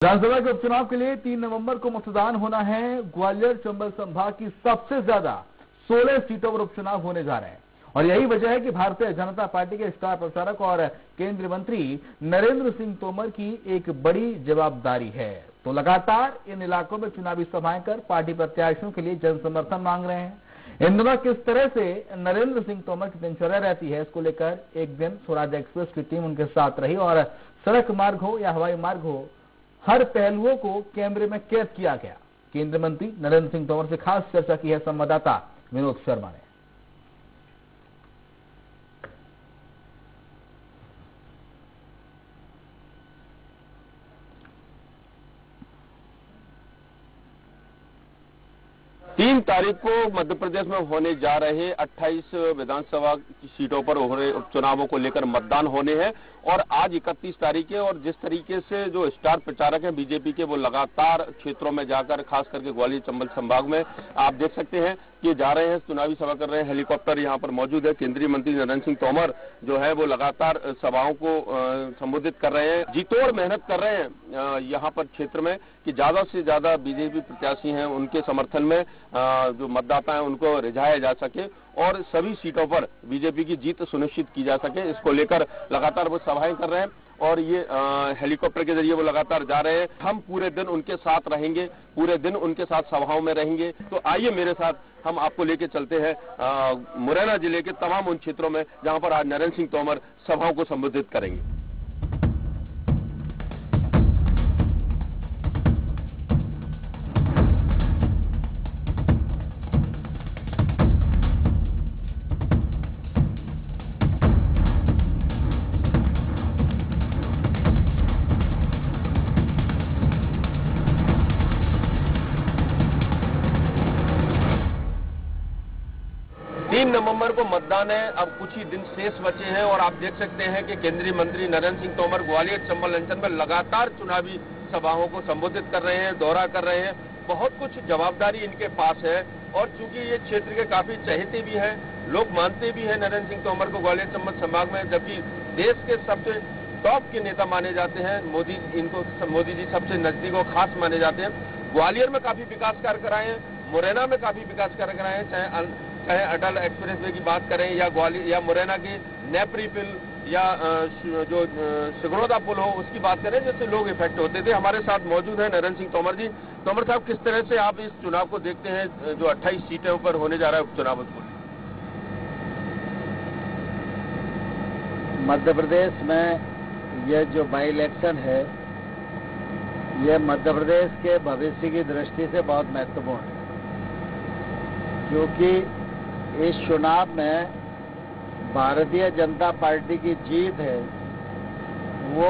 विधानसभा के उपचुनाव के लिए 3 नवंबर को मतदान होना है। ग्वालियर चंबल संभाग की सबसे ज्यादा 16 सीटों पर उपचुनाव होने जा रहे हैं और यही वजह है कि भारतीय जनता पार्टी के स्टार प्रचारक और केंद्रीय मंत्री नरेंद्र सिंह तोमर की एक बड़ी जवाबदारी है। तो लगातार इन इलाकों में चुनावी सभाएं कर पार्टी प्रत्याशियों के लिए जन समर्थन मांग रहे हैं। इन दिनों किस तरह से नरेंद्र सिंह तोमर की दिनचर्या रहती है, इसको लेकर एक दिन स्वराज एक्सप्रेस की टीम उनके साथ रही और सड़क मार्ग हो या हवाई मार्ग हो, हर पहलुओं को कैमरे में कैद किया गया। केंद्रीय मंत्री नरेंद्र सिंह तोमर से खास चर्चा की है संवाददाता विनोद शर्मा ने। तीन तारीख को मध्य प्रदेश में होने जा रहे 28 विधानसभा की सीटों पर हो रहे उपचुनावों को लेकर मतदान होने हैं और आज 31 तारीख है। और जिस तरीके से जो स्टार प्रचारक हैं बीजेपी के, वो लगातार क्षेत्रों में जाकर खास करके ग्वालियर चंबल संभाग में आप देख सकते हैं कि जा रहे हैं, चुनावी सभा कर रहे हैं। हेलीकॉप्टर यहां पर मौजूद है। केंद्रीय मंत्री नरेंद्र सिंह तोमर जो है वो लगातार सभाओं को संबोधित कर रहे हैं, जी तोड़ मेहनत कर रहे हैं यहाँ पर क्षेत्र में कि ज्यादा से ज्यादा बीजेपी प्रत्याशी हैं उनके समर्थन में जो मतदाता हैं उनको रिझाया जा सके और सभी सीटों पर बीजेपी की जीत सुनिश्चित की जा सके। इसको लेकर लगातार वो सभाएं कर रहे हैं और ये हेलीकॉप्टर के जरिए वो लगातार जा रहे हैं। हम पूरे दिन उनके साथ रहेंगे, पूरे दिन उनके साथ सभाओं में रहेंगे। तो आइए मेरे साथ, हम आपको लेके चलते हैं मुरैना जिले के तमाम उन क्षेत्रों में जहां पर आज नरेंद्र सिंह तोमर सभाओं को संबोधित करेंगे। 3 नवंबर को मतदान है। अब कुछ ही दिन शेष बचे हैं और आप देख सकते हैं कि केंद्रीय मंत्री नरेंद्र सिंह तोमर ग्वालियर चंबल अंचल में लगातार चुनावी सभाओं को संबोधित कर रहे हैं, दौरा कर रहे हैं। बहुत कुछ जवाबदारी इनके पास है और चूंकि ये क्षेत्र के काफी चहेते भी हैं, लोग मानते भी हैं नरेंद्र सिंह तोमर को ग्वालियर चंबल संभाग में, जबकि देश के सबसे टॉप के नेता माने जाते हैं। मोदी जी सबसे नजदीक और खास माने जाते हैं। ग्वालियर में काफी विकास कार्य कराए हैं, मुरैना में काफी विकास कार्य कराए हैं, चाहे अटल एक्सप्रेस वे की बात करें या ग्वालियर या मुरैना की नेपरी पुल या जो सिगरौदा पुल हो उसकी बात करें, जिससे लोग इफेक्ट होते थे। हमारे साथ मौजूद है नरेंद्र सिंह तोमर जी। तोमर साहब, किस तरह से आप इस चुनाव को देखते हैं जो 28 सीटों पर होने जा रहा है उपचुनाव? मध्य प्रदेश में यह जो बाई इलेक्शन है, यह मध्य प्रदेश के भविष्य की दृष्टि से बहुत महत्वपूर्ण है, क्योंकि इस चुनाव में भारतीय जनता पार्टी की जीत है, वो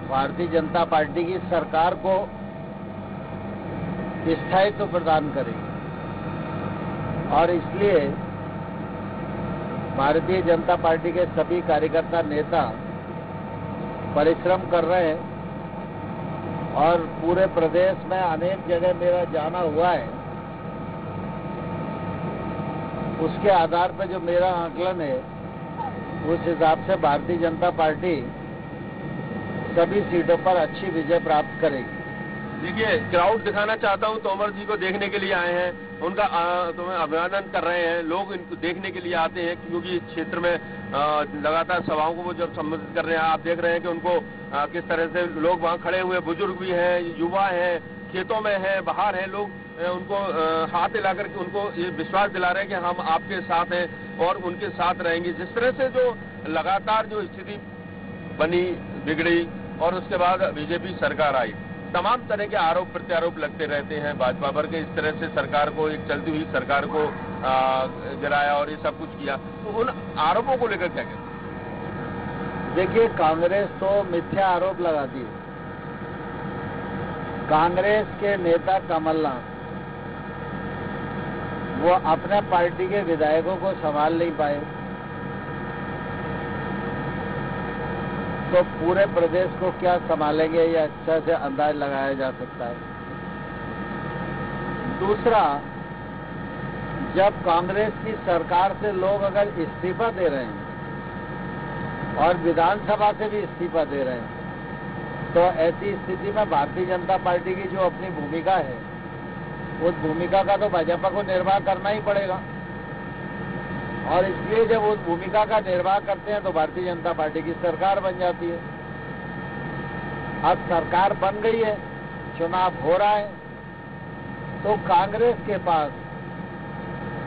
भारतीय जनता पार्टी की सरकार को स्थायित्व प्रदान करेगी और इसलिए भारतीय जनता पार्टी के सभी कार्यकर्ता नेता परिश्रम कर रहे हैं और पूरे प्रदेश में अनेक जगह मेरा जाना हुआ है। उसके आधार पर जो मेरा आकलन है, उस हिसाब से भारतीय जनता पार्टी सभी सीटों पर अच्छी विजय प्राप्त करेगी। देखिए, क्राउड दिखाना चाहता हूं, तोमर जी को देखने के लिए आए हैं, उनका अभिनंदन कर रहे हैं। लोग इनको देखने के लिए आते हैं क्योंकि इस क्षेत्र में लगातार सभाओं को वो जब संबोधित कर रहे हैं, आप देख रहे हैं कि उनको किस तरह से लोग वहां खड़े हुए, बुजुर्ग भी हैं, युवा हैं, खेतों में हैं, बाहर हैं, लोग उनको हाथ हिलाकर के उनको ये विश्वास दिला रहे हैं कि हम आपके साथ हैं और उनके साथ रहेंगे। जिस तरह से जो लगातार जो स्थिति बनी, बिगड़ी और उसके बाद बीजेपी सरकार आई, तमाम तरह के आरोप प्रत्यारोप लगते रहते हैं भाजपा पर के इस तरह से सरकार को, एक चलती हुई सरकार को गिराया और ये सब कुछ किया। तो उन आरोपों को लेकर क्या कहते हैं? देखिए, कांग्रेस तो मिथ्या आरोप लगाती है। कांग्रेस के नेता कमलनाथ वो अपने पार्टी के विधायकों को संभाल नहीं पाए, तो पूरे प्रदेश को क्या संभालेंगे, ये अच्छा से अंदाज लगाया जा सकता है। दूसरा, जब कांग्रेस की सरकार से लोग अगर इस्तीफा दे रहे हैं और विधानसभा से भी इस्तीफा दे रहे हैं, तो ऐसी स्थिति में भारतीय जनता पार्टी की जो अपनी भूमिका है, उस भूमिका का तो भाजपा को निर्वाह करना ही पड़ेगा। और इसलिए जब उस भूमिका का निर्वाह करते हैं तो भारतीय जनता पार्टी की सरकार बन जाती है। अब सरकार बन गई है, चुनाव हो रहा है, तो कांग्रेस के पास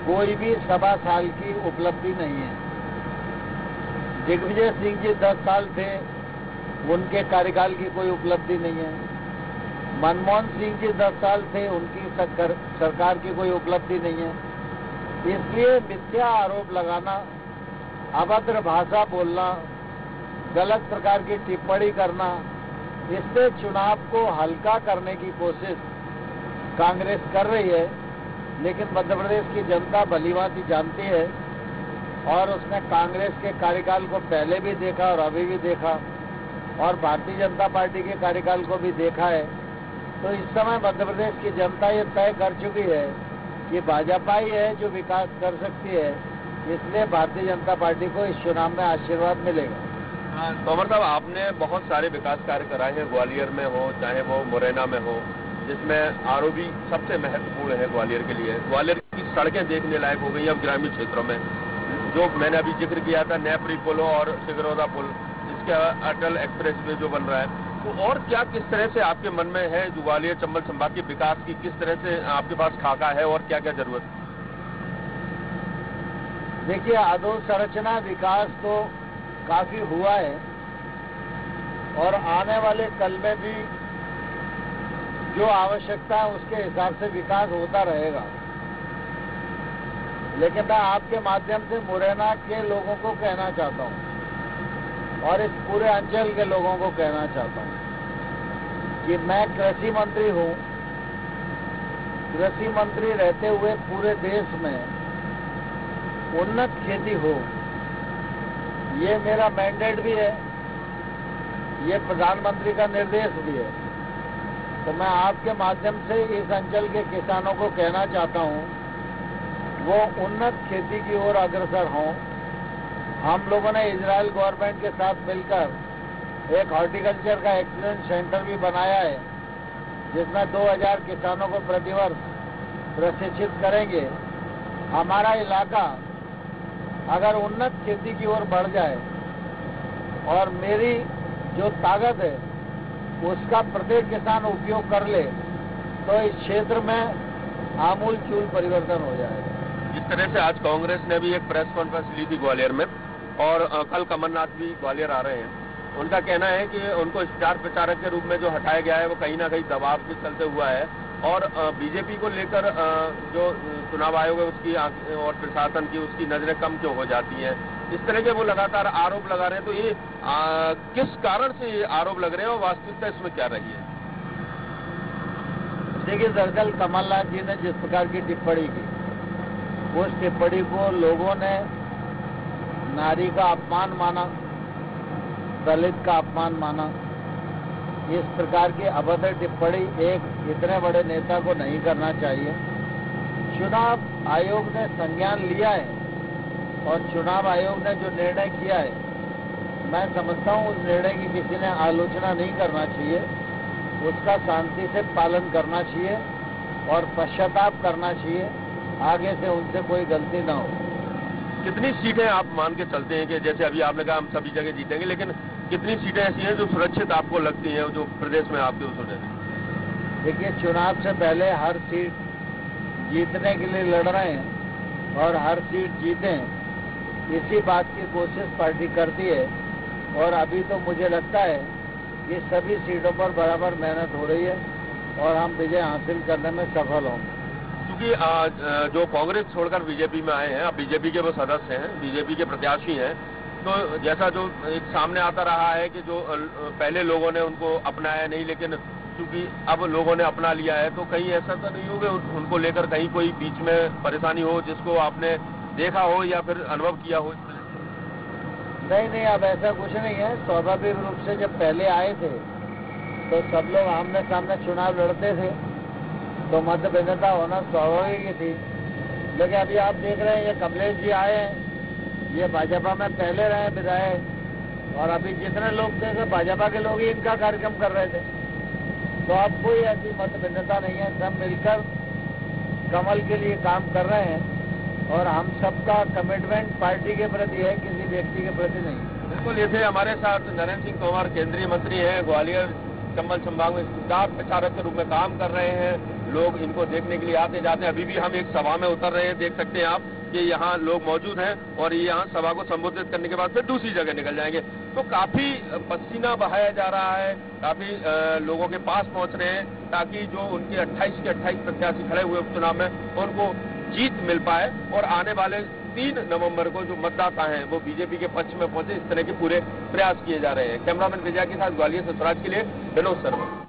कोई भी 1.25 साल की उपलब्धि नहीं है। दिग्विजय सिंह जी 10 साल थे, उनके कार्यकाल की कोई उपलब्धि नहीं है। मनमोहन सिंह जी 10 साल थे, उनकी सरकार की कोई उपलब्धि नहीं है। इसलिए मिथ्या आरोप लगाना, अभद्र भाषा बोलना, गलत प्रकार की टिप्पणी करना, इससे चुनाव को हल्का करने की कोशिश कांग्रेस कर रही है। लेकिन मध्य प्रदेश की जनता भलीभांति जानती है और उसने कांग्रेस के कार्यकाल को पहले भी देखा और अभी भी देखा और भारतीय जनता पार्टी के कार्यकाल को भी देखा है। तो इस समय मध्य प्रदेश की जनता ये तय कर चुकी है कि भाजपा ही है जो विकास कर सकती है, इसलिए भारतीय जनता पार्टी को इस चुनाव में आशीर्वाद मिलेगा। तोमर साहब, आपने बहुत सारे विकास कार्य कराए हैं, ग्वालियर में हो चाहे वो मुरैना में हो, जिसमें आरओबी सबसे महत्वपूर्ण है ग्वालियर के लिए। ग्वालियर की सड़कें देखने लायक हो गई अब ग्रामीण क्षेत्रों में, जो मैंने अभी जिक्र किया था नेपरी पुल और सिगरौदा पुल, इसके अटल एक्सप्रेस वे जो बन रहा है, तो और क्या किस तरह से आपके मन में है जो ग्वालियर चंबल संभाग के विकास की किस तरह से आपके पास खाका है और क्या क्या जरूरत है? देखिए, अधोसंरचना विकास तो काफी हुआ है और आने वाले कल में भी जो आवश्यकता है उसके हिसाब से विकास होता रहेगा। लेकिन मैं आपके माध्यम से मुरैना के लोगों को कहना चाहता हूं और इस पूरे अंचल के लोगों को कहना चाहता हूं कि मैं कृषि मंत्री हूं। कृषि मंत्री रहते हुए पूरे देश में उन्नत खेती हो, ये मेरा मैंडेट भी है, ये प्रधानमंत्री का निर्देश भी है। तो मैं आपके माध्यम से इस अंचल के किसानों को कहना चाहता हूं, वो उन्नत खेती की ओर अग्रसर हों। हम लोगों ने इजराइल गवर्नमेंट के साथ मिलकर एक हॉर्टिकल्चर का एक्सीलेंस सेंटर भी बनाया है, जिसमें 2000 किसानों को प्रतिवर्ष प्रशिक्षित करेंगे। हमारा इलाका अगर उन्नत खेती की ओर बढ़ जाए और मेरी जो ताकत है उसका प्रत्येक किसान उपयोग कर ले, तो इस क्षेत्र में आमूल चूल परिवर्तन हो जाएगा। जिस तरह से आज कांग्रेस ने भी एक प्रेस कॉन्फ्रेंस ली थी ग्वालियर में और कल कमलनाथ भी ग्वालियर आ रहे हैं, उनका कहना है कि उनको स्टार प्रचारक के रूप में जो हटाया गया है वो कहीं ना कहीं दबाव के चलते हुआ है और बीजेपी को लेकर जो चुनाव आयोग है उसकी और प्रशासन की उसकी नजरें कम क्यों हो जाती हैं, इस तरह के वो लगातार आरोप लगा रहे हैं। तो ये किस कारण से ये आरोप लग रहे हैं और वास्तविकता इसमें क्या रही है? देखिए, दरअसल कमलनाथ जी ने जिस प्रकार की टिप्पणी की, उस टिप्पणी को लोगों ने नारी का अपमान माना, दलित का अपमान माना। इस प्रकार की अभद्र टिप्पणी एक इतने बड़े नेता को नहीं करना चाहिए। चुनाव आयोग ने संज्ञान लिया है और चुनाव आयोग ने जो निर्णय किया है, मैं समझता हूं उस निर्णय की किसी ने आलोचना नहीं करना चाहिए, उसका शांति से पालन करना चाहिए और पश्चाताप करना चाहिए, आगे से उनसे कोई गलती ना हो। कितनी सीटें आप मान के चलते हैं कि जैसे अभी आपने कहा हम सभी जगह जीतेंगे, लेकिन कितनी सीटें ऐसी हैं जो सुरक्षित आपको लगती हैं जो प्रदेश में आपके उस होने? देखिए, चुनाव से पहले हर सीट जीतने के लिए लड़ रहे हैं और हर सीट जीतें, इसी बात की कोशिश पार्टी करती है और अभी तो मुझे लगता है कि सभी सीटों पर बराबर मेहनत हो रही है और हम विजय हासिल करने में सफल होंगे। क्योंकि जो कांग्रेस छोड़कर बीजेपी में आए हैं, अब बीजेपी के वो सदस्य हैं, बीजेपी के प्रत्याशी हैं, तो जैसा जो एक सामने आता रहा है कि जो पहले लोगों ने उनको अपनाया नहीं, लेकिन क्योंकि अब लोगों ने अपना लिया है, तो कहीं ऐसा तो नहीं हो कि उनको लेकर कहीं कोई बीच में परेशानी हो जिसको आपने देखा हो या फिर अनुभव किया हो? नहीं, अब ऐसा कुछ नहीं है। स्वाभाविक रूप से जब पहले आए थे तो सब लोग आमने सामने चुनाव लड़ते थे, तो मत भिन्नता होना स्वाभाविक ही थी। लेकिन अभी आप देख रहे हैं ये कमलेश जी आए हैं, ये भाजपा में पहले रहे विधायक और अभी जितने लोग थे तो भाजपा के लोग ही इनका कार्यक्रम कर रहे थे। तो अब कोई ऐसी मतभिन्नता नहीं है, सब मिलकर कमल के लिए काम कर रहे हैं और हम सबका कमिटमेंट पार्टी के प्रति है, किसी व्यक्ति के प्रति नहीं। बिल्कुल, ये थे हमारे साथ नरेंद्र सिंह तोमर, केंद्रीय मंत्री हैं, ग्वालियर चंबल संभाग में स्टार प्रचारक के रूप में काम कर रहे हैं। लोग इनको देखने के लिए आते जाते हैं। अभी भी हम एक सभा में उतर रहे हैं, देख सकते हैं आप कि यहाँ लोग मौजूद हैं और ये यहाँ सभा को संबोधित करने के बाद फिर दूसरी जगह निकल जाएंगे। तो काफी पसीना बहाया जा रहा है, काफी लोगों के पास पहुंच रहे हैं ताकि जो उनके 28 के 28 प्रत्याशी खड़े हुए उपचुनाव में उनको जीत मिल पाए और आने वाले 3 नवंबर को जो मतदाता हैं वो बीजेपी के पक्ष में पहुंचे। इस तरह के पूरे प्रयास किए जा रहे हैं। कैमरामैन विजय के साथ ग्वालियर से स्वराज के लिए विनोद शर्मा।